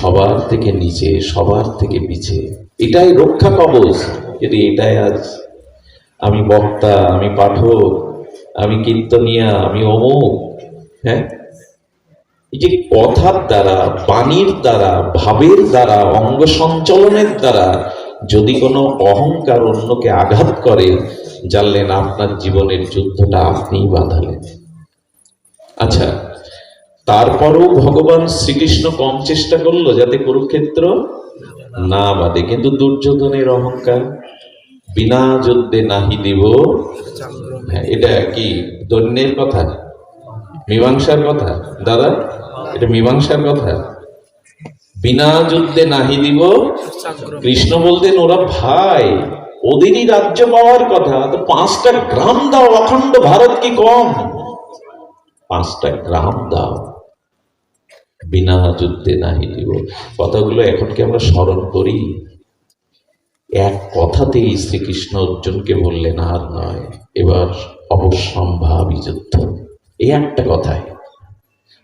সবার থেকে নিচে, সবার থেকে পিছে। এটাই রক্ষা কবচ। যদি এটাই আজ আমি বক্তা, আমি পাঠক, আমি কীর্তনিয়া, আমি অমুক, হ্যাঁ, এই যে কথার দ্বারা, বাণীর দ্বারা, ভাবের দ্বারা, অঙ্গ সঞ্চালনের দ্বারা যদি কোনো অহংকার অন্যকে আঘাত করে, জানলেন আপনার জীবনের যুদ্ধটা আপনিই বাঁধালেন। আচ্ছা, তারপরও ভগবান শ্রীকৃষ্ণ কম চেষ্টা করলো যাতে কুরুক্ষেত্র না বাঁধে, কিন্তু দুর্যোধনের অহংকার, বিনা যুদ্ধে নাহি দিব। হ্যাঁ, এটা কি দৈন্যের কথা, মীমাংসার কথা? দাদা, এটা মীমাংসার কথা। বিনা যুদ্ধে নাহি দিব। কৃষ্ণ বলতেন ওরা ভাই, ওদেরই রাজ্য পাওয়ার কথা, তো 5টা গ্রাম দাও, অখণ্ড ভারত কি কম? 5টা গ্রাম দাও, বিনা যুদ্ধে নাহি দিব। কথাগুলো এখন কি আমরা স্মরণ করি? এক কথাতেই শ্রীকৃষ্ণ অর্জুনকে বললেন, আর নয়, এবার অবশ্যম্ভাবী যুদ্ধ। এই একটা কথায়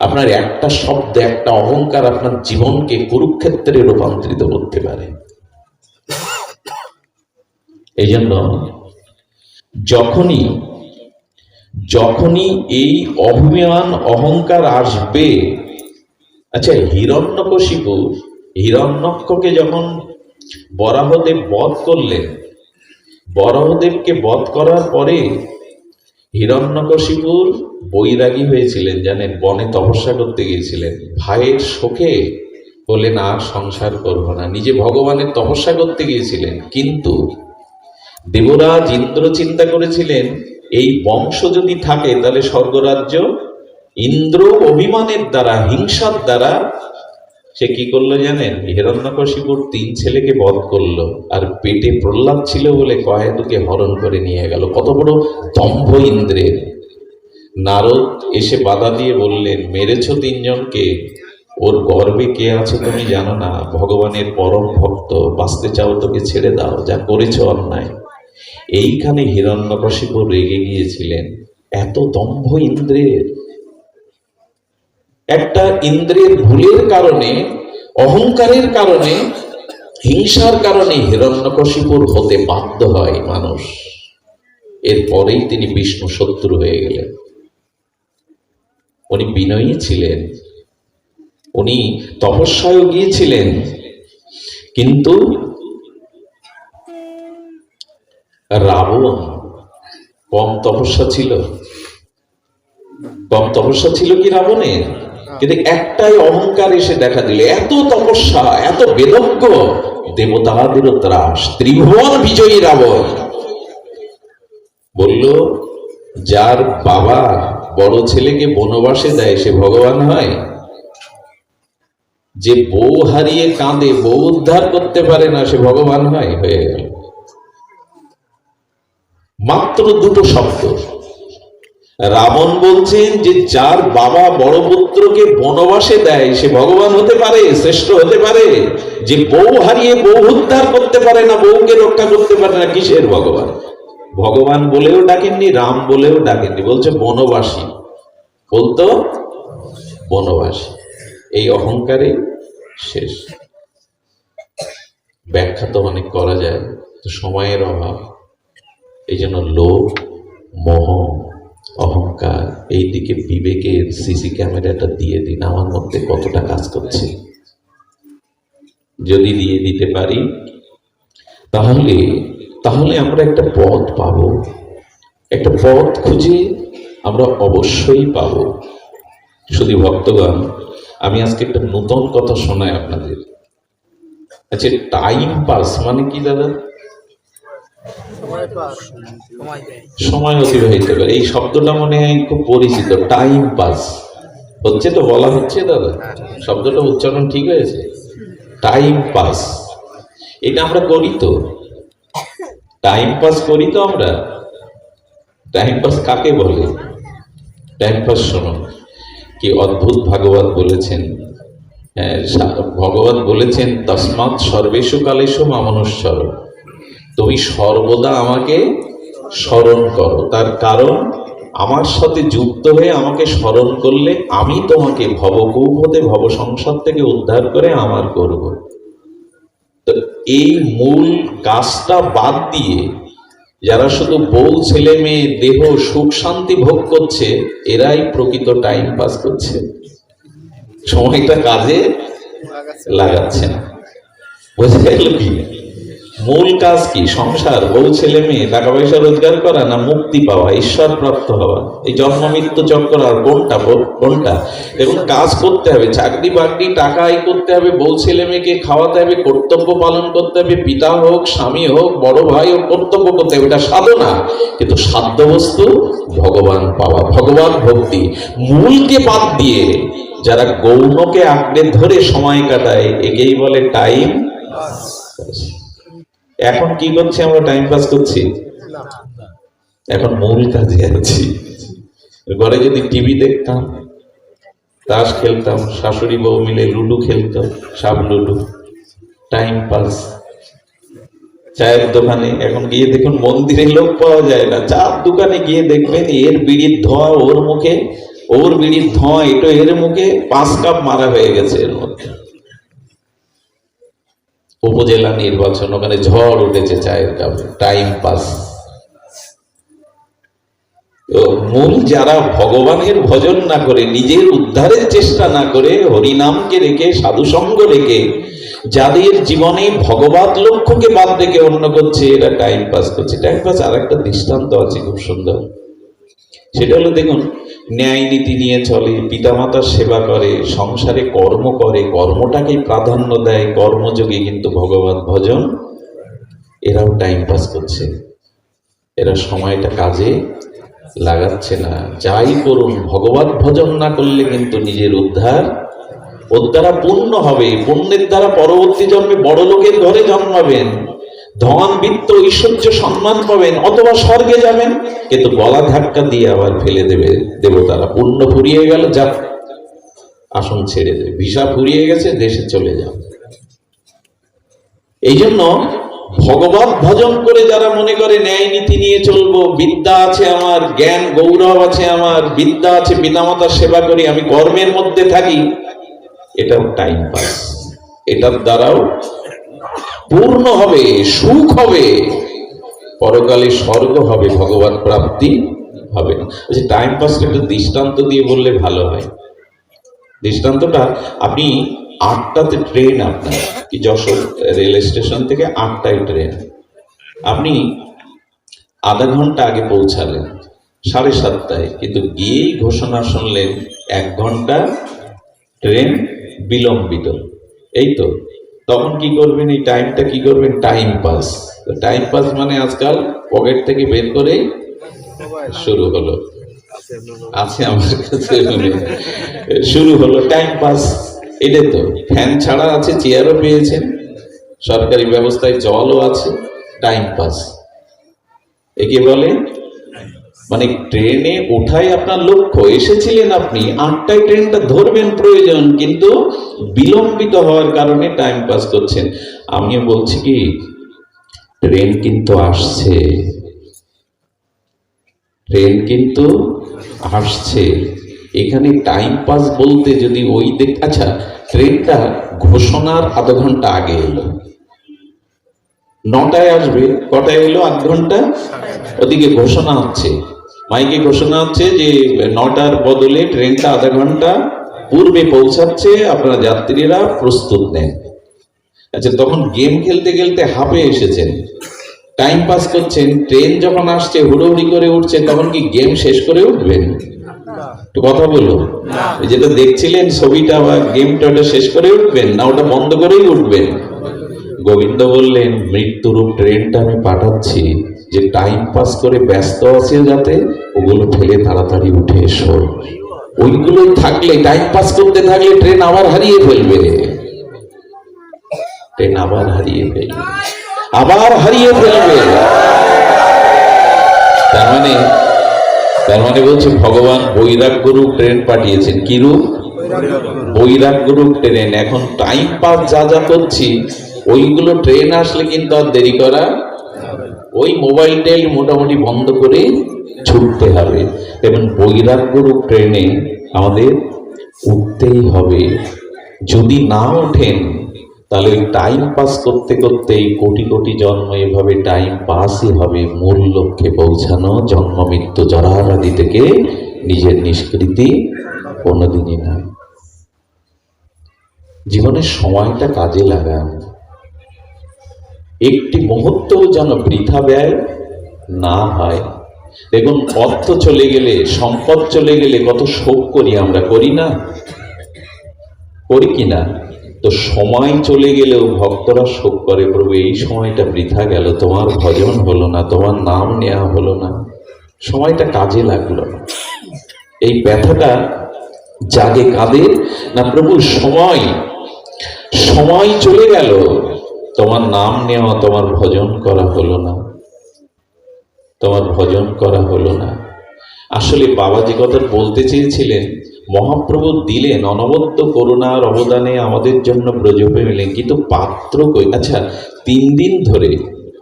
আপনার একটা শব্দ, একটা অহংকার আপনার জীবনকে কুরুক্ষেত্রে রূপান্তরিত করতে পারে। এই জন্য যখনই এই অভিমান অহংকার আসবে, আচ্ছা, হিরণ্যকশিপুকে যখন বরাহদেব বধ করলেন, বরাহদেবকে বধ করার পরে হিরণ্যকশিপুর বৈরাগী হয়েছিলেন, জানেন, বনে তপস্যা করতে গিয়েছিলেন। ভাইয়ের শোকে বললেন আর সংসার করব না, নিজে ভগবানের তপস্যা করতে গিয়েছিলেন। কিন্তু দেবরাজ ইন্দ্র চিন্তা করেছিলেন এই বংশ যদি থাকে তাহলে স্বর্গরাজ্য। ইন্দ্র অভিমানের দ্বারা, হিংসার দ্বারা সে কি করলো জানেন? হিরণ্যকশিপুর 3 ছেলেকে বধ করলো, আর পেটে প্রহ্লাদ ছিল বলে কয়েদুকে হরণ করে নিয়ে গেল। কত বড় দম্ভ ইন্দ্রের! নারদ এসে বাধা দিয়ে বললেন, মেরেছ 3 জনকে, ওর গর্বে কে আছে তুমি জানো না? ভগবানের পরম ভক্ত, বাঁচতে চাও তোকে ছেড়ে দাও, যা করেছ অন্যায়। এইখানে হিরণ্যকশিপু রেগে গিয়েছিলেন। এত দম্ভ ইন্দ্রের! একটা ইন্দ্রের ভুলের কারণে, অহংকারের কারণে, হিংসার কারণে হিরণ্যকশিপুর হতে বাধ্য হয় মানুষ। এরপরেই তিনি বিষ্ণু শত্রু হয়ে গেলেন। উনি বিনয়ী ছিলেন, উনি তপস্যায়ও গিয়েছিলেন, কিন্তু রাবণ কম তপস্যা ছিল? কম তপস্যা ছিল কি রাবণের? কিন্তু একটাই অহংকার এসে দেখা দিল। এত তপস্যা, এত বেদজ্ঞ, দেবতাদেরও ত্রাস, ত্রিভুবন বিজয়ী রাবণ বলল, যার বাবা বড় ছেলেকে বনবাসে দেয় সে ভগবান হয়? যে বউ হারিয়ে কাঁদে, বউ উদ্ধার করতে পারে না, সে ভগবান হয়? হয়ে গেল। মাত্র 2টো শব্দ। রাবণ বলছেন যে যার বাবা বড় পুত্রকে বনবাসে দেয় সে ভগবান হতে পারে, শ্রেষ্ঠ হতে পারে? যে বউ হারিয়ে বউ উদ্ধার করতে পারে না, বউকে রক্ষা করতে পারে না, কিসের ভগবান? ভগবান বলেও ডাকেননি, রাম বলেও ডাকেননি, বলছে বনবাসী। বলতো বনবাসী। এই অহংকারে শেষ। ব্যাখ্যা তো অনেক করা যায়, তো সময়ের অভাব। এই জন্য লোভ, মোহ, অহংকার, এই দিকে বিবেকের সিসি ক্যামেরাটা দিয়ে দিন, আমার মধ্যে কতটা কাজ করছে। যদি দিয়ে দিতে পারি তাহলে আমরা একটা পথ পাবো, একটা পথ খুঁজে আমরা অবশ্যই পাবো। শুধু ভক্তগণ, আমি আজকে একটা নতুন কথা শোনাই আপনাদের। আচ্ছা, টাইম পাস মানে কি দাদা? সময় অতিবাহিত করে, এই শব্দটা মনে হয় খুব পরিচিত। টাইম পাস হচ্ছে তো, বলা হচ্ছে দাদা, শব্দটা উচ্চারণ ঠিক হয়েছে? টাইম পাস, এটা আমরা করি তো, টাইম পাস করি তো আমরা। টাইম পাস কাকে বলে? টাইম পাস শুনুন, কি অদ্ভুত ভাগবত বলেছেন। ভগবান বলেছেন, তস্মাৎ সর্বেষু কালেষু মামনুস্মর, তুমি সর্বদা আমাকে স্মরণ করো। তার কারণ আমার সাথে যুক্ত হয়ে আমাকে স্মরণ করলে আমি তোমাকে ভবকৌভতে ভব সংসার থেকে উদ্ধার করে আমার করব। তো এই মূল কাজটা বাদ দিয়ে যারা শুধু বউ ছেলে মেয়ে দেহ সুখ শান্তি ভোগ করছে, এরাই প্রকৃত টাইম পাস করছে, সময়টা কাজে লাগাচ্ছে না। বোঝা গেল কি? মূল কাজ কি? সংসার, বউ ছেলে মেয়ে, টাকা পয়সা রোজগার করা, না মুক্তি পাওয়া, ঈশ্বর প্রাপ্ত হওয়া? এই জন্ম মৃত্যু চক্র আর কোনটা? এবং কাজ করতে হবে, চাকরি বাকরি, টাকা আয় করতে হবে, বউ ছেলে মেয়েকে খাওয়াতে হবে, কর্তব্য পালন করতে হবে, পিতা হোক, স্বামী হোক, বড় ভাই হোক, কর্তব্য করতে হবে, এটা সাধনা। কিন্তু সাধ্য বস্তু ভগবান পাওয়া, ভগবান ভক্তি। মূলকে বাদ দিয়ে যারা গৌণকে আঁকড়ে ধরে সময় কাটায়, একেই বলে টাইম। এখন কি করছি আমরা? টাইম পাস করছি। এখন মূল কাজে আছি। ঘরে যদি টিভি দেখতাম, তাস খেলতাম, শাশুড়ি বউ মিলে লুডো খেলতাম, সাপ লুডো, টাইম পাস। চায়ের দোকানে এখন গিয়ে দেখুন মন্দিরে লোক পাওয়া যায় না, চার দোকানে গিয়ে দেখবেন এর বিড়ির ধোঁয়া ওর মুখে, ওর বিড়ির ধোঁয়া এটা এর মুখে, 5 কাপ মারা হয়ে গেছে এর মধ্যে। উপজেলা নির্বাচন, ওখানে ঝড় উঠেছে চায়ের কাপে, টাইম পাস। মূল যারা ভগবানের ভজন না করে, নিজের উদ্ধারের চেষ্টা না করে, হরিনামকে রেখে, সাধুসঙ্গ রেখে, যাদের জীবনে ভগবত লক্ষ্যকে বাদ রেখে অন্য করছে, এরা টাইম পাস করছে। টাইম পাস আর একটা দৃষ্টান্ত আছে খুব সুন্দর। সেটা হলো, দেখুন, ন্যায় নীতি নিয়ে চলে, পিতামাতার সেবা করে, সংসারে কর্ম করে, কর্মটাকে প্রাধান্য দেয়, কর্মযোগে কিন্তু ভগবত ভজন, এরাও টাইম পাস করছে। এরা সময়টা কাজে লাগাচ্ছে না। যাই করুন, ভগবত ভজন না করলে কিন্তু নিজের উদ্ধার, ওর দ্বারা পুণ্য হবে, পুণ্যের দ্বারা পরবর্তী জন্মে বড় লোকের ঘরে জন্মাবেন, ধন বিত্ত ঐশ্বর্য সম্মান পাবেন, অথবা স্বর্গে যাবেন। কিন্তু গলা ধাক্কা দিয়ে আবার ফেলে দেবে দেবতারা। পুণ্য ফুরিয়ে গেল, যা আসন ছেড়ে দেবে, ভিসা ফুরিয়ে গেছে, দেশে চলে যাও। এই জন্য ভগবত ভজন করে যারা মনে করে ন্যায় নীতি নিয়ে চলবো, বিদ্যা আছে আমার, জ্ঞান গৌরব আছে আমার, বিদ্যা আছে, পিতামাতার সেবা করি, আমি কর্মের মধ্যে থাকি, এটাও টাইম পাস। এটার দ্বারাও পূর্ণ হবে, সুখ হবে, পরকালে স্বর্গ হবে, ভগবান প্রাপ্তি হবে না। টাইম পাস একটা দৃষ্টান্ত দিয়ে বললে ভালো হয়। দৃষ্টান্তটা, আপনি 8টাতে ট্রেন, আপনার কি যশোর রেল স্টেশন থেকে 8টায় ট্রেন, আপনি আধা ঘন্টা আগে পৌঁছালেন, 7:30টায়, কিন্তু গিয়েই ঘোষণা শুনলেন 1 ঘন্টা ট্রেন বিলম্বিত। এই তো, তখন কি করবেন? এই টাইমটা কি করবেন? Time pass. টাইম পাস মানে আজকাল পকেট থেকে বের করে শুরু হলো, আছে আমার কাছে, শুরু হলো টাইম পাস। এটা তো ফ্যান ছাড়া আছে, চেয়ারও পেয়েছেন, সরকারি ব্যবস্থায় জলও আছে, টাইম পাস। একে বলে, মানে ট্রেনে ওঠাই আপনার লক্ষ্য, এসেছিলেন আপনি 8টায়, ট্রেনটা ধরবেন প্রয়োজন, কিন্তু বিলম্বিত হওয়ার কারণে টাইম পাস করছেন। আমিও বলছি কি, ট্রেন কিন্তু আসছে, ট্রেন কিন্তু আসছে। এখানে টাইম পাস বলতে যদি ওই আচ্ছা, ট্রেনটা ঘোষণার আধা ঘন্টা আগে এলো, 9টায় আসবে, কটায় এলো? 8 ঘন্টা। ওদিকে ঘোষণা হচ্ছে, মাইকে ঘোষণা হচ্ছে যে 9টার বদলে ট্রেনটা আধা ঘন্টা পূর্বে পৌঁছাচ্ছে, আপনারা যাত্রীরা প্রস্তুত নেন। আচ্ছা, তখন গেম খেলতে খেলতে হাঁপে এসেছেন, টাইম পাস করছেন, ট্রেন যখন আসছে হুড়োহুড়ি করে উঠছে, তখন কি গেম শেষ করে উঠবেন? একটু কথা বলুন। যেটা দেখছিলেন ছবিটা বা গেমটা, ওটা শেষ করে উঠবেন, না ওটা বন্ধ করেই উঠবেন? গোবিন্দ বললেন, মৃত্যুরূপ ট্রেনটা আমি পাঠাচ্ছি, যে টাইম পাস করে ব্যস্ত আছে, যাতে ওগুলো ফেলে তাড়াতাড়ি উঠে এসো। ওইগুলো থাকলে, টাইম পাস করতে থাকলে ট্রেন আবার হারিয়ে ফেলবে, ট্রেন আবার হারিয়ে ফেলবে, আবার হারিয়ে ফেলবে। তার মানে বলছে ভগবান বৈরাগ্য রূপ ট্রেন পাঠিয়েছেন। কি রূপ? বৈরাগ্য রূপ ট্রেন। এখন টাইম পাস যা যা করছি, ওইগুলো ট্রেন আসলে কিন্তু আর দেরি করা, ওই মোবাইল টেল মোটামুটি বন্ধ করে ছুটতে হবে, তেমন বৈরাগ্যর ট্রেনে আমাদের উঠতেই হবে। যদি না ওঠেন তাহলে ওই টাইম পাস করতে করতে এই কোটি কোটি জন্ম এভাবে টাইম পাসই হবে, মূল লক্ষ্যে পৌঁছানো জন্ম মৃত্যু জরারাদি থেকে নিজের নিষ্কৃতি কোনোদিনই নয়। জীবনের সময়টা কাজে লাগান, একটি মুহূর্তও যেন বৃথা ব্যয় না হয়। দেখুন, অর্থ চলে গেলে, সম্পদ চলে গেলে কত শোক করি আমরা, করি না? করি কিনা? তো সময় চলে গেলেও ভক্তরা শোক করে, প্রভু এই সময়টা বৃথা গেল, তোমার ভজন হলো না, তোমার নাম নেওয়া হলো না, সময়টা কাজে লাগলো না। এই ব্যথাটা জাগে কাদের না, প্রভু সময় সময় চলে গেল, তোমার নাম নেওয়া, তোমার ভজন করা হলো না, তোমার ভজন করা হলো না। আসলে বাবা যে কথা বলতে চেয়েছিলেন, মহাপ্রভু দিলেন অনবদ্য করুণার অবদানে আমাদের জন্য ব্রজপে এলেন, কিন্তু পাত্র কই? আচ্ছা, 3 দিন ধরে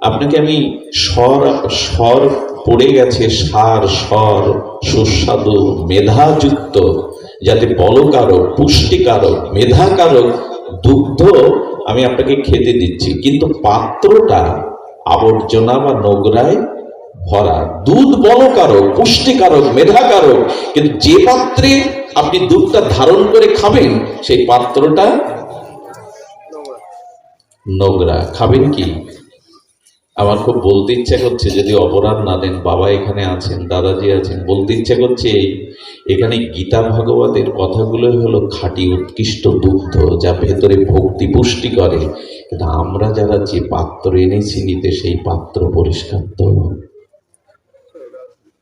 আপনাকে আমি স্বর পড়ে গেছে, সার স্বর সুস্বাদু মেধাযুক্ত, যাতে বলকারক পুষ্টিকারক মেধাকারক দুগ্ধ আমি আপনাকে খেতে দিচ্ছি, কিন্তু পাত্রটা আবর্জনা বা নোংরায় ভরা। দুধ বলকারক পুষ্টিকারক মেধাকারক, কিন্তু যে পাত্রে আপনি দুধটা ধারণ করে খাবেন সেই পাত্রটা নোংরা। খাবেন কি? আমার খুব বলতে ইচ্ছা করছে, যদি অপরাধ না দেন, বাবা এখানে আছেন, দাদাজি আছেন, বলতে ইচ্ছা করছে এখানে গীতা ভাগবতের কথাগুলোই হলো খাঁটি উৎকৃষ্ট দুগ্ধ, যা ভেতরে ভক্তি পুষ্টি করে। কিন্তু আমরা যারা যে পাত্র এনেছি নিতে, সেই পাত্র পরিষ্কার তো,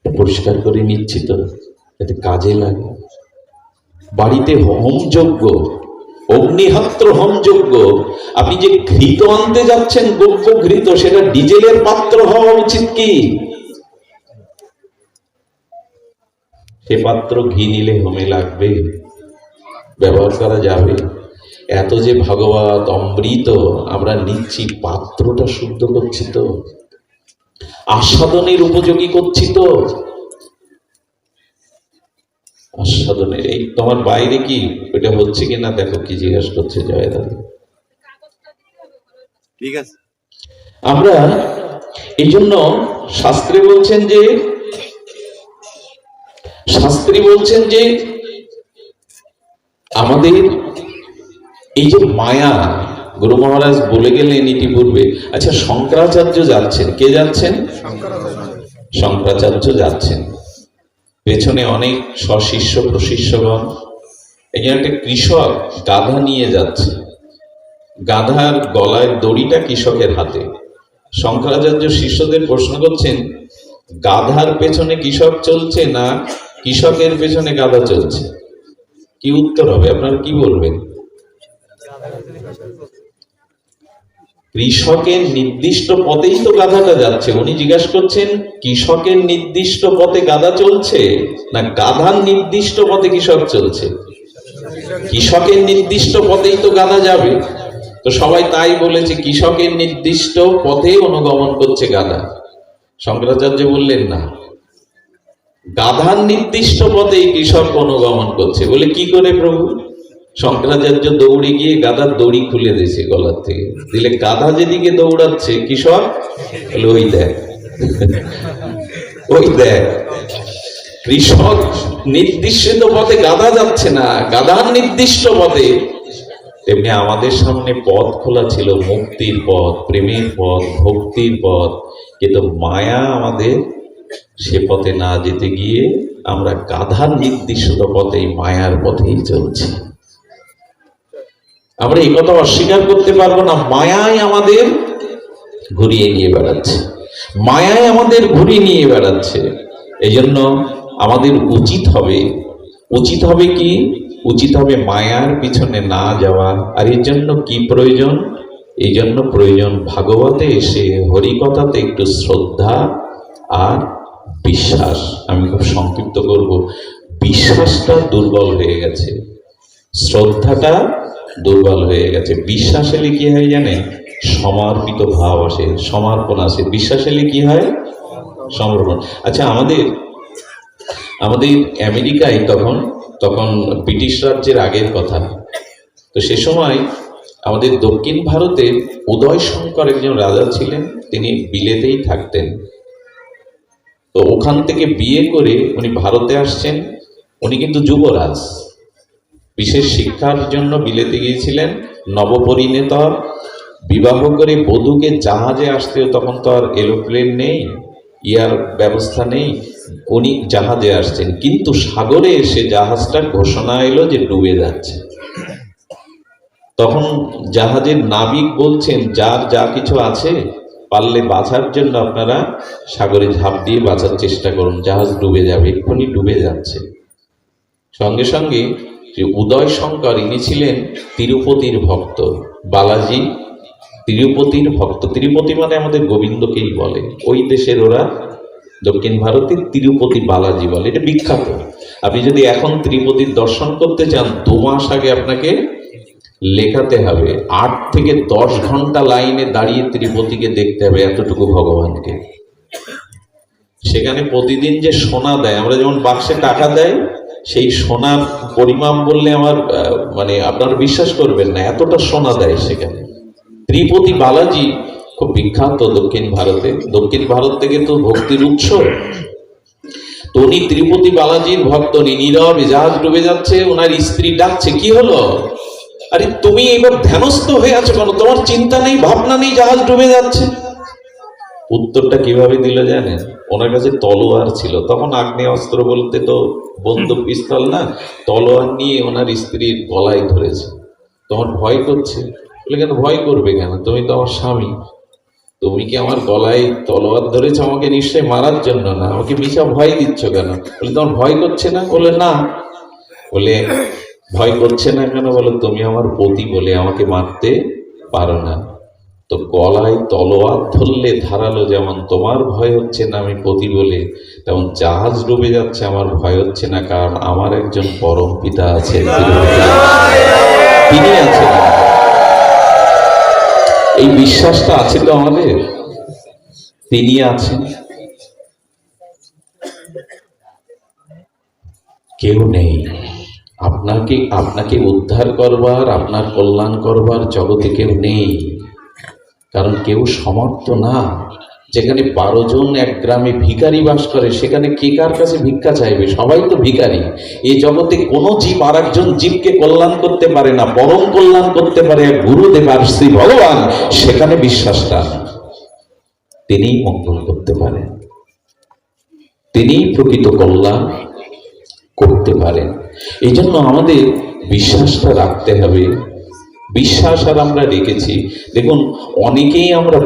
পরিষ্কার করে নিচ্ছি তো, যাতে কাজে লাগে। বাড়িতে হোমযজ্ঞ, অগ্নিহোত্র হোমযজ্ঞ, আপনি যে ঘৃত আনতে যাচ্ছেন, গোপ্য ঘৃত, সেটা ডিজেলের পাত্র হওয়া উচিত কি? সে পাত্র ঘি নিলে হোমে লাগবে, ব্যবহার করা যাবে। এত যে ভাগবত অমৃত আমরা নিচ্ছি, পাত্রটা শুদ্ধ করছি তো, আস্বাদনের উপযোগী করছি তো। আস্বাদনের এই তোমার বাইরে কি এটা হচ্ছে কিনা দেখো, কি জিজ্ঞাসা করছে জয় দাদা। ঠিক আছে, আমরা এই জন্য শাস্ত্রে বলছেন যে আমাদের এই যে মায়া, গুরু মহারাজ বলে গেলেন ইতিপূর্বে। আচ্ছা, শঙ্করাচার্য যাচ্ছেন, কে যাচ্ছেন? শঙ্করাচার্য যাচ্ছেন, পেছনে অনেক সশিষ্য প্রশিষ্যগণ। এখানে একটা কৃষক গাধা নিয়ে যাচ্ছে, গাধার গলায় দড়িটা কৃষকের হাতে। শঙ্করাচার্য শিষ্যদের প্রশ্ন করছেন, গাধার পেছনে কৃষক চলছে না কৃষকের পেছনে গাধা চলছে? কি উত্তর হবে? আপনারা কি বলবেন? কৃষকের নির্দিষ্ট পথেই তো গাধাটা যাচ্ছে। উনি জিজ্ঞাসা করছেন, কৃষকের নির্দিষ্ট পথে গাধা চলছে না গাধার নির্দিষ্ট পথে কৃষক চলছে? কৃষকের নির্দিষ্ট পথেই তো গাধা যাবে। তো সবাই তাই বলেছে, কৃষকের নির্দিষ্ট পথে অনুগমন করছে গাধা। শঙ্করাচার্য বললেন না, গাধার নির্দিষ্ট পথেই কৃষক অনুগমন করছে। বলে কি করে প্রভু? শঙ্করাচার্য দৌড়ে গিয়ে গাধার দড়ি খুলে দিয়েছে গলার থেকে, দিলে গাধা যেদিকে দৌড়াচ্ছে কৃষক বলে ওই দেখ, ওই দেখ। কৃষক নির্দিষ্ট পথে, গাধা যাচ্ছে না গাধার নির্দিষ্ট পথে। তেমনি আমাদের সামনে পথ খোলা ছিল, মুক্তির পথ, প্রেমের পথ, ভক্তির পথ, কিন্তু মায়া আমাদের সে পথে না যেতে গিয়ে আমরা গাধার নির্দিষ্ট পথেই, মায়ার পথেই চলছি। আমরা এই কথা অস্বীকার করতে পারবো না। মায়াই আমাদের ঘুরিয়ে নিয়ে বেড়াচ্ছে, মায়াই আমাদের ঘুরিয়ে নিয়ে বেড়াচ্ছে। এই জন্য আমাদের উচিত হবে কি? উচিত হবে মায়ার পিছনে না যাওয়া। আর এর জন্য কি প্রয়োজন? এই জন্য প্রয়োজন ভাগবতে এসে হরিকথাতে একটু শ্রদ্ধা আর বিশ্বাস। আমি খুব সংক্ষিপ্ত করব। বিশ্বাসটা দুর্বল হয়ে গেছে, শ্রদ্ধাটা দুর্বল হয়ে গেছে। বিশ্বাস এলে কি হয় জানে? সমর্পিত ভাব আসে, সমর্পণ আসে। বিশ্বাস এলে কি হয়? সমর্পণ। আচ্ছা, আমাদের আমাদের আমেরিকায় তখন তখন ব্রিটিশ রাজ্যের আগের কথা। তো সে সময় আমাদের দক্ষিণ ভারতে উদয় শঙ্কর একজন রাজা ছিলেন, তিনি বিলেতেই থাকতেন। তো ওখান থেকে বিয়ে করে উনি ভারতে আসছেন। উনি কিন্তু যুবরাজ, বিশেষ শিক্ষার জন্য বিলেতে গিয়েছিলেন। নবপরিণেতা বিবাহ করে বধূকে জাহাজে আসতেও, তখন তো আর এরোপ্লেন নেই, ইয়ার ব্যবস্থা নেই, উনি জাহাজে আসছেন। কিন্তু সাগরে এসে জাহাজটার ঘোষণা এলো যে ডুবে যাচ্ছে। তখন জাহাজের নাবিক বলছেন, যার যা কিছু আছে পারলে বাঁচার জন্য আপনারা সাগরে ঝাঁপ দিয়ে বাঁচার চেষ্টা করুন, জাহাজ ডুবে যাবে, এক্ষুনি ডুবে যাচ্ছে। সঙ্গে সঙ্গে যে উদয় শঙ্কর, ইনি ছিলেন তিরুপতির ভক্ত, বালাজি তিরুপতির ভক্ত। তিরুপতি মানে আমাদের গোবিন্দকেই বলে, ওই দেশের ওরা দক্ষিণ ভারতের তিরুপতি বালাজি বলে, এটা বিখ্যাত। আপনি যদি এখন তিরুপতির দর্শন করতে চান, 2 মাস আগে আপনাকে লেখাতে হবে, 8 থেকে 10 ঘন্টা লাইনে দাঁড়িয়ে তিরুপতিকে দেখতে হবে, এতটুকু ভগবানকে। সেখানে প্রতিদিন যে সোনা দেয়, আমরা যেমন বাক্সে টাকা দেয়, সেই সোনার পরিমাপ বললে আমার মানে আপনারা বিশ্বাস করবেন না, এতটা সোনা দেয় সেখানে। তিরুপতি বালাজি খুব বিখ্যাত দক্ষিণ ভারতে। দক্ষিণ ভারত থেকে তো ভক্তির উৎস। তো উনি তিরুপতি বালাজির ভক্ত, উনি নীরবে, জাহাজ ডুবে যাচ্ছে, ওনার স্ত্রী ডাকছে, কি হলো? আরে তুমি এবার ধ্যানস্থ হয়ে আছো কেন? তোমার চিন্তা নেই, ভাবনা নেই, জাহাজ ডুবে যাচ্ছে। উত্তরটা কিভাবে দিল জানেন? ওনার কাছে তলোয়ার ছিল, তখন আগ্নেয় অস্ত্র বলতে তো বন্দুক পিস্তল না, তলোয়ার নিয়ে ওনার স্ত্রীর গলায় ধরেছে। তোমার ভয় করছে? বলে, কেন ভয় করবে কেন? তুমি তো আমার স্বামী, তুমি কি আমার গলায় তলোয়ার ধরেছো আমাকে নিশ্চয়ই মারার জন্য না, আমাকে মিছা ভয় দিচ্ছ কেন? বলে, তোমার ভয় করছে না? বলে, না। বলে, ভয় করছে না কেন? বলো, তুমি আমার পতি বলে আমাকে মারতে পারো না। তো গলায় তলোয়ার ধরলে ধারালো যেমন তোমার ভয় হচ্ছে না আমি পতি বলে, তেমন জাহাজ ডুবে যাচ্ছে আমার ভয় হচ্ছে না, কারণ আমার একজন পরম পিতা আছে, তিনি আছেন। এই বিশ্বাসটা আছে তো আমাদের, তিনি আছেন, কেউ নেই। আপনাকে উদ্ধার করবার, আপনার কল্যাণ করবার জগতে কেউ নেই, কারণ কেউ সমর্থ না। যেখানে 12 জন এক গ্রামে ভিখারি বাস করে, সেখানে কে কার কাছে ভিক্ষা চাইবে? সবাই তো ভিখারি। এই জগতে কোনো জীব আর একজন জীবকে কল্যাণ করতে পারে না, পরম কল্যাণ করতে পারে এক গুরুদেব আর শ্রী ভগবান। সেখানে বিশ্বাসটা, তিনিই মঙ্গল করতে পারেন, তিনিই প্রকৃত কল্যাণ করতে পারেন। এই জন্য আমাদের বিশ্বাসটা রাখতে হবে। বিশ্বাস আর আমরা রেখেছি। দেখুন, অনেকেই আমরা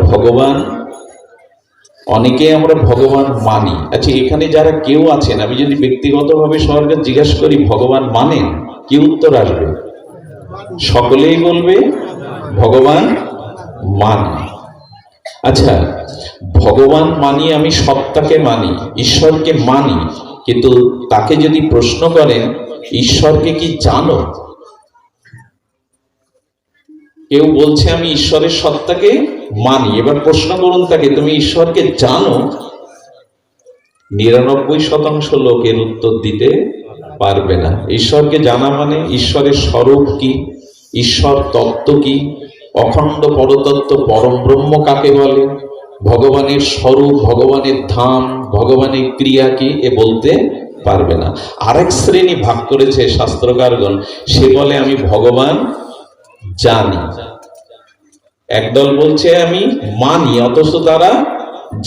ভগবান মানি। আচ্ছা, এখানে যারা কেউ আছেন, আমি যদি ব্যক্তিগতভাবে সবাইকে জিজ্ঞাসা করি ভগবান মানেন, কি উত্তর আসবে? সকলেই বলবে ভগবান মানি। আচ্ছা, ভগবান মানি, আমি সত্তাকে মানি, ঈশ্বরকে মানি, কিন্তু তাকে যদি প্রশ্ন করেন ঈশ্বরকে কি জানো? কেউ বলছে আমি ঈশ্বরের সত্তাকে মানি, এবার প্রশ্ন করুন তাকে, তুমি ঈশ্বরকে জানো? 99% লোকের উত্তর দিতে পারবে না। ঈশ্বরকে জানা মানে ঈশ্বরের স্বরূপ কি, ঈশ্বর তত্ত্ব কি, অখণ্ড পরতত্ত্ব পরম ব্রহ্ম কাকে বলে, ভগবানের স্বরূপ, ভগবানের ধাম, ভগবানের ক্রিয়া কি, এ বলতে পারবে না। আরেক শ্রেণী ভাগ করেছে শাস্ত্রকারগণ, সে বলে আমি ভগবান জানি। একদল বলছে আমি মানি, অথচ তারা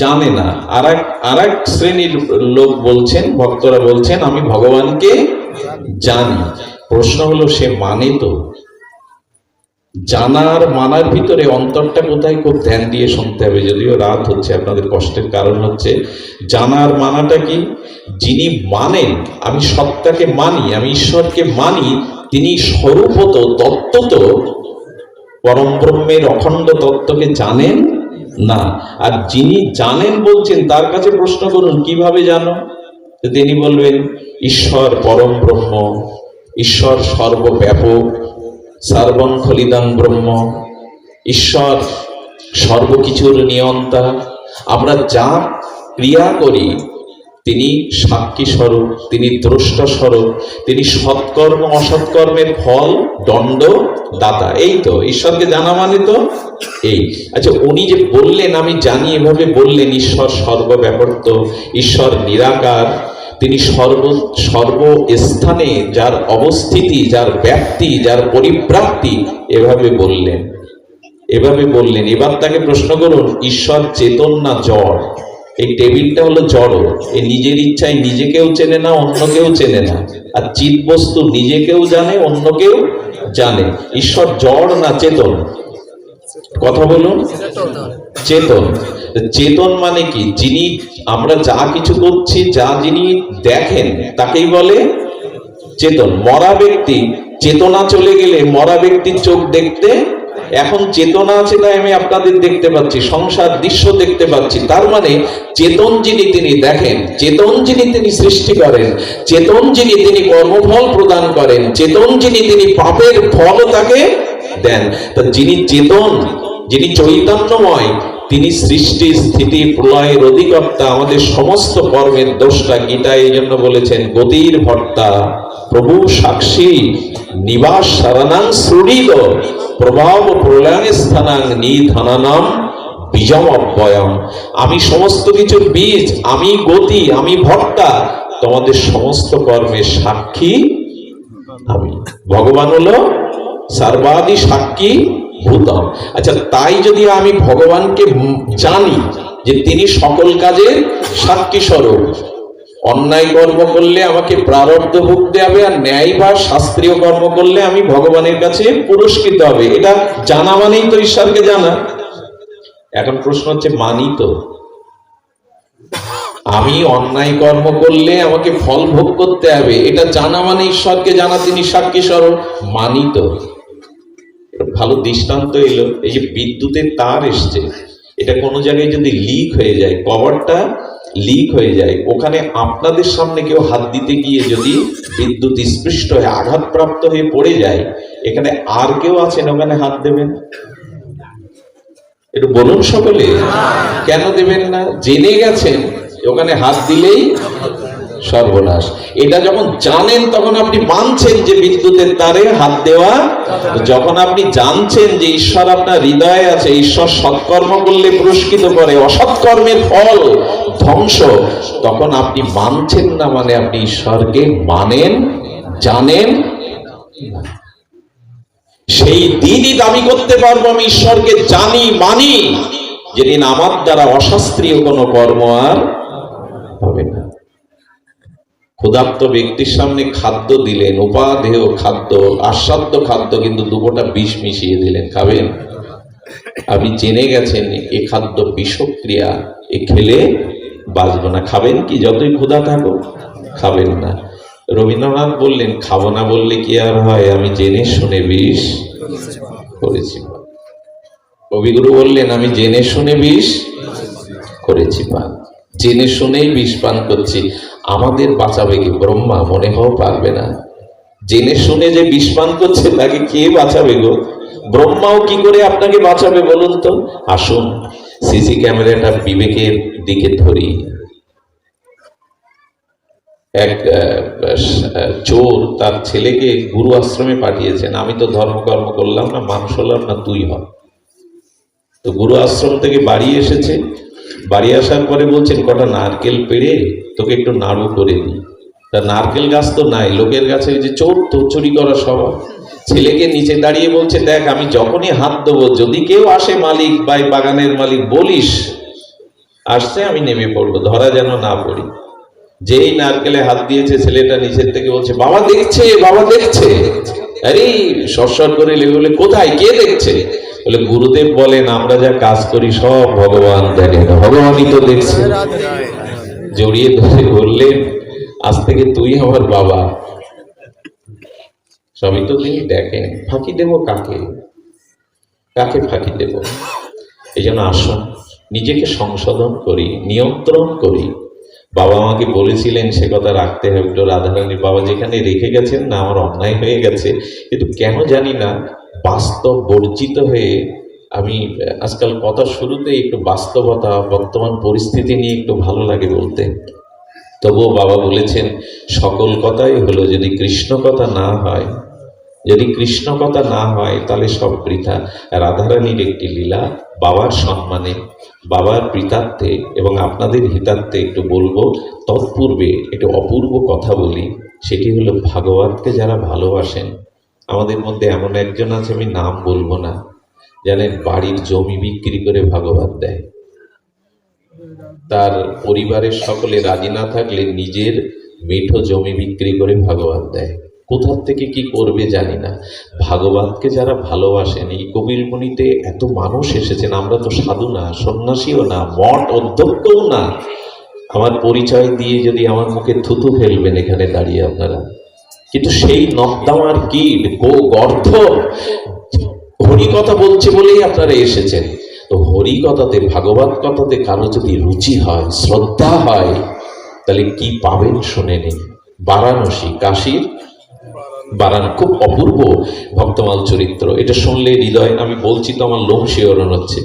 জানে না। আর এক শ্রেণীর লোক বলছেন, ভক্তরা বলছেন আমি ভগবানকে জানি। প্রশ্ন হলো, সে মানে তো? জানার মানার ভিতরে অন্তরটা কোথায়, খুব ধ্যান দিয়ে শুনতে হবে। যদিও রাত হচ্ছে, আপনাদের কষ্টের কারণ হচ্ছে। জানার মানাটা কি? যিনি মানেন আমি সত্তাকে মানি, আমি ঈশ্বরকে মানি, তিনি স্বরূপত তত্ত্বত পরম ব্রহ্মের অখণ্ড তত্ত্বকে জানেন না। আর যিনি জানেন বলছেন, তার কাছে প্রশ্ন করুন কিভাবে জানো? তিনি বলবেন ঈশ্বর পরম ব্রহ্ম, ঈশ্বর সর্বব্যাপক, সর্বং খলিদং ব্রহ্ম, ঈশ্বর সর্বকিছুর নিয়ন্তা। আমরা যা ক্রিয়া করি তিনি সাক্ষী স্বরূপ, তিনি দ্রষ্টা স্বরূপ, তিনি সৎকর্ম অসৎকর্মের ফল দণ্ড দাতা। এই তো ঈশ্বরকে জানা মানে তো এই। আচ্ছা, উনি যে বললেন আমি জানি, এভাবে বললেন ঈশ্বর সর্বব্যাপক, ঈশ্বর নিরাকার, তিনি সর্বস্থানে যার অবস্থিতি, যার ব্যাপ্তি, যার পরিব্যাপ্তি, এভাবে বললেন। এবার তাকে প্রশ্ন করুন, ঈশ্বর চেতন না জড়? এই টেবিলটা হলো জড়, এ নিজের ইচ্ছায় নিজেকেও চেনে না, অন্য কেউ চেনে না। আর চিৎ বস্তু নিজেকেও জানে, অন্য কেউ জানে। ঈশ্বর জড় না চেতন? কথা বলুন। চেতন। চেতন মানে কি? যিনি আমরা যা কিছু করছি, যিনি দেখেন, তাকেই বলে চেতন। মরা ব্যক্তি, চেতনা চলে গেলে মরা ব্যক্তির চোখ দেখতে, এখন চেতনা আছে তাই আমি আপনাদের দেখতে পাচ্ছি, সংসার দৃশ্য দেখতে পাচ্ছি। তার মানে চেতন যিনি তিনি দেখেন, চেতন যিনি তিনি সৃষ্টি করেন, চেতন যিনি তিনি কর্মফল প্রদান করেন, চেতন যিনি তিনি পাপের ফল তাকে দেন। তা যিনি চেতন, যিনি চৈতন্যময়, তিনি সৃষ্টি স্থিতি প্রলয়ের অধিকর্তা, আমাদের সমস্ত কর্মের দ্রষ্টা। গীতা এই জন্য বলেছেন গতির ভর্তা প্রভু সাক্ষী নিবাস সারানাং শ্রুড়িল প্রভাব প্রলয়ং স্থানাং নিধানানাম বীজম অব্যয়ম। আমি সমস্ত কিছুর বীজ, আমি গতি, আমি ভর্তা, তোমাদের সমস্ত কর্মের সাক্ষী আমি। ভগবান হলো সর্বাদি সাক্ষী ভূতম। আচ্ছা, তাই যদি আমি ভগবানকে জানি যে তিনি সকল কাজে সাক্ষী স্বরূপ, অন্যায় কর্ম করলে আমাকে প্রারব্ধ ভুগতে হবে, আর ন্যায় বা শাস্ত্রীয় কর্ম করলে আমি ভগবানের কাছে পুরস্কৃত হবে, এটা জানা মানেই তো ঈশ্বরকে জানা। এখন প্রশ্ন হচ্ছে, মানি তো? আমি অন্যায় কর্ম করলে আমাকে ফল ভোগ করতে হবে, এটা জানা মানে ঈশ্বরকে জানা, তিনি সাক্ষী স্বরূপ, মানি তো? ভালো দৃষ্টান্ত এলো, এই যে বিদ্যুতের তার এসছে, এটা কোনো জায়গায় যদি লিক হয়ে যায়, কভারটা লিক হয়ে যায়, ওখানে আপনাদের সামনে কেউ হাত দিতে গিয়ে যদি বিদ্যুৎ স্পৃষ্ট হয়ে আঘাতপ্রাপ্ত হয়ে পড়ে যায়, এখানে আর কেউ আছেন ওখানে হাত দেবেন? একটু বলুন সকলে, কেন দেবেন না? জেনে গেছেন ওখানে হাত দিলেই সর্বনাশ। এটা যখন জানেন তখন আপনি মানছেন যে বিদ্যুতের তারে হাত দেওয়া। যখন আপনি জানছেন যে ঈশ্বর আপনার হৃদয়ে আছে, ঈশ্বর সৎকর্ম করলে পুরস্কৃত করে, অসৎকর্মের ফল ধ্বংস, তখন আপনি মানছেন না, মানে আপনি ঈশ্বরকে মানেন, জানেন। সেই দিনই দাবি করতে পারবো আমি ঈশ্বরকে জানি, মানি, যেদিন আমার দ্বারা অশাস্ত্রীয় কোনো কর্ম আর হবে না। ক্ষুধার্ত ব্যক্তির সামনে খাদ্য দিলেন, উপাদেয় খাদ্য, আস্বাদ্য খাদ্য, কিন্তু দুপোটা বিষ মিশিয়ে দিলেন, খাবেন? আপনি জেনে গেছেন এ খাদ্য বিষক্রিয়া, এ খেলে বাঁচবো না, খাবেন কি? যতই ক্ষুধা থাকো খাবেন না। রবীন্দ্রনাথ বললেন, খাবো না বললে কি আর হয়, আমি জেনে শুনে বিষ করেছি। কবিগুরু বললেন, আমি জেনে শুনে বিষ করেছি পান, জেনে শুনেই বিষ পান করছি। আমাদের বাঁচাবে কি ব্রহ্মা? মনে হও পারবে না। জেনে শুনে যে বিষ পান করছে তাকে কে বাঁচাবে গো? ব্রহ্মাও কি করে আপনাকে বাঁচাবে বলুন তো? আসুন সিসি ক্যামেরাটা বিবেকের দিকে ধরি। এক চোর তার ছেলেকে গুরু আশ্রমে পাঠিয়েছেন, আমি তো ধর্মকর্ম করলাম না, মানুষ হলাম না, তুই হ। তো গুরু আশ্রম থেকে বাড়ি এসেছে, বাড়ি আসার পরে বলছেন, কটা নারকেল পেড়ে তোকে একটু নাড়ু করে দিই। তা নারকেল গাছ তো নাই, লোকের গাছে ওই যে চোর তো চুরি করা স্বভাব। ছেলেকে নিচে দাঁড়িয়ে বলছে, দেখ আমি যখনই হাত দেবো, যদি কেউ আসে মালিক বা বাগানের মালিক, বলিস আসছে, আমি নেমে পড়বো, ধরা যেন না পড়ি। যেই নারকেলে হাত দিয়েছে, ছেলেটা নিচের থেকে বলছে, বাবা দেখছে, বাবা দেখছে। আরে সরসর করে লেগে বলে, কোথায়, কে দেখছে? বলে, গুরুদেব বলেন আমরা যা কাজ করি সব ভগবান দেখেন, ভগবানই তো দেখছে। জড়িয়ে ধরে বললেন, আজ থেকে তুই আমার বাবা, সবই তো তিনি দেখেন, ফাঁকি দেব কাকে? কাকে ফাঁকি দেব? এই জন্য আসুন নিজেকে সংশোধন করি, নিয়ন্ত্রণ করি। বাবা আমাকে বলেছিলেন সে কথা রাখতে হবে। একটু রাধারানীর বাবা যেখানে রেখে গেছেন না, আমার অন্যায় হয়ে গেছে, কিন্তু কেন জানি না বাস্তব বর্জিত হয়ে আমি আজকাল কথা শুরুতে একটু বাস্তবতা, বর্তমান পরিস্থিতি নিয়ে একটু ভালো লাগে বলতে। তবুও বাবা বলেছেন সকল কথাই হলো, যদি কৃষ্ণ কথা না হয়, যদি কৃষ্ণ কথা না হয় তাহলে সব বৃথা। রাধারানীর একটি লীলা বাবার সম্মানে, বাবার প্রীতার্থে এবং আপনাদের হিতার্থে একটু বলবো। তৎপূর্বে একটু অপূর্ব কথা বলি, সেটি হলো ভাগবতকে যারা ভালোবাসেন, আমাদের মধ্যে এমন একজন আছে, আমি নাম বলবো না, জানেন বাড়ির জমি বিক্রি করে ভাগবত দেয়। তার পরিবারের সকলে রাজি না থাকলে নিজের মেঠো জমি বিক্রি করে ভাগবত দেয়। কোথার থেকে কি করবে জানি না। ভাগবতকে যারা ভালোবাসেন, এই কপিলমুনিতে এত মানুষ এসেছেন, আমরা তো সাধু না, সন্ন্যাসীও না, মঠ অধ্যক্ষও না। আমার পরিচয় দিয়ে যদি আমার মুখে থুতু ফেলবেন এখানে দাঁড়িয়ে আপনারা, কিন্তু সেই নর্দমার কীট গর্ধ হরি কথা বলছে বলেই আপনারা এসেছেন। তো হরি কথাতে, ভাগবত কথাতে কারো যদি রুচি হয়, শ্রদ্ধা হয়, তাহলে কি পাবেন শুনে নিন। বারাণসী, কাশীর বারাণসী, খুব অপূর্ব ভক্তমাল চরিত্র। এটা শুনলে হৃদয়, আমি বলছি তো আমার লোম শিহরণ হচ্ছে।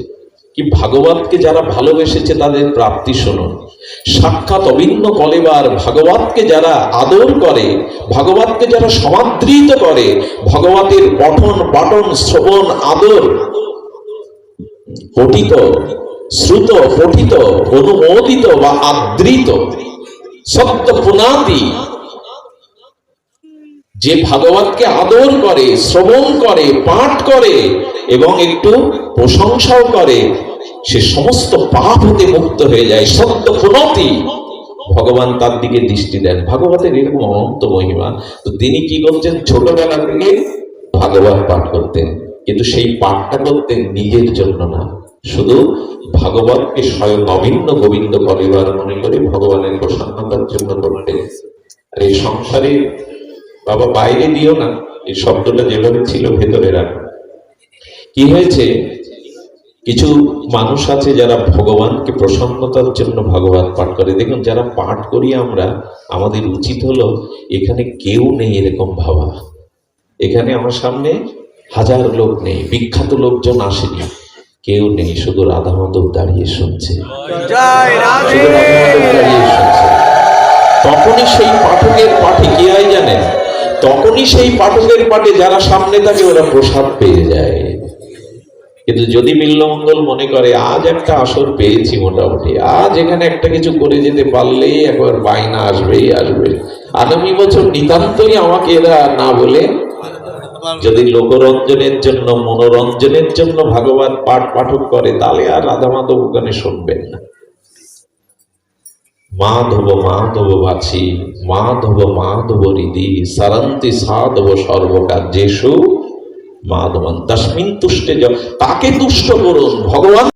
কি ভাগবতকে যারা ভালোবেসেছে তাদের প্রাপ্তি শুনুন। সাক্ষাৎ অভিন্ন কলেবার ভাগবতকে যারা আদর করে, ভাগবতকে যারা সমাদৃত করে, ভগবতের পঠন পাঠন শ্রবণ আদর, পঠিত শ্রুত পঠিত অনুমোদিত বা আদৃত সত্য পুনাতি, যে ভাগবতকে আদর করে, শ্রবণ করে, পাঠ করে এবং একটু প্রশংসাও করে, সে সমস্ত পাপ হতে মুক্ত হয়ে যায়। সত্য পুনতি, ভগবান তার দিকে দৃষ্টি দেন। ভাগবতের এরকম অনন্ত মহিমা। তো তিনি কি করছেন, ছোটবেলা থেকে ভাগবত পাঠ করতেন, কিন্তু সেই পাঠটা করতেন নিজের জন্য না, শুধু ভাগবতকে স্বয়ং অভিন্ন গোবিন্দ পরিবার মনে করে ভগবানের প্রসন্নতার জন্য করতেন। আর এই সংসারে বাবা বাইরে দিও না, এই শব্দটা যেভাবে ছিল ভেতরে রাখো। কি হয়েছে, কিছু মানুষ আছে যারা ভগবানকে প্রসন্নতার জন্য ভাগবত পাঠ করে। দেখুন, যারা পাঠ করি আমরা, আমাদের উচিত হলো এখানে কেউ নেই এরকম ভাবা। এখানে আমার সামনে হাজার লোক নেই, বিখ্যাত লোকজন আসেনি, কেউ নেই, শুধু রাধা মাধব দাঁড়িয়ে শুনছে, শুধু রাধা মাধব দাঁড়িয়ে শুনছে। তখনই সেই পাঠকের পাঠে কি হয় জানেন, তখনই সেই পাঠকের পাঠে যারা সামনে থাকে ওরা প্রসাদ পেয়ে যায়। কিন্তু যদি বিল্লমঙ্গল মনে করে আজ একটা আসর পেয়েছি, মোটামুটি আজ এখানে একটা কিছু করে যেতে পারলেই একবার বায়না আসবেই আসবে, আগামী বছর নিতান্তই আমাকে এরা না বলে, যদি লোকরঞ্জনের জন্য মনোরঞ্জনের জন্য ভাগবত পাঠ পাঠক করে, তাহলে আর রাধা মাধব ওখানে শুনবেন না। মাধব মাধব বাছি, মাধব মাধব হৃদি, সারন্তি সাধব সর্বকার্যেষু মাধবন তস্মিন তুষ্টে, তাকে তুষ্ট করুন। ভগবান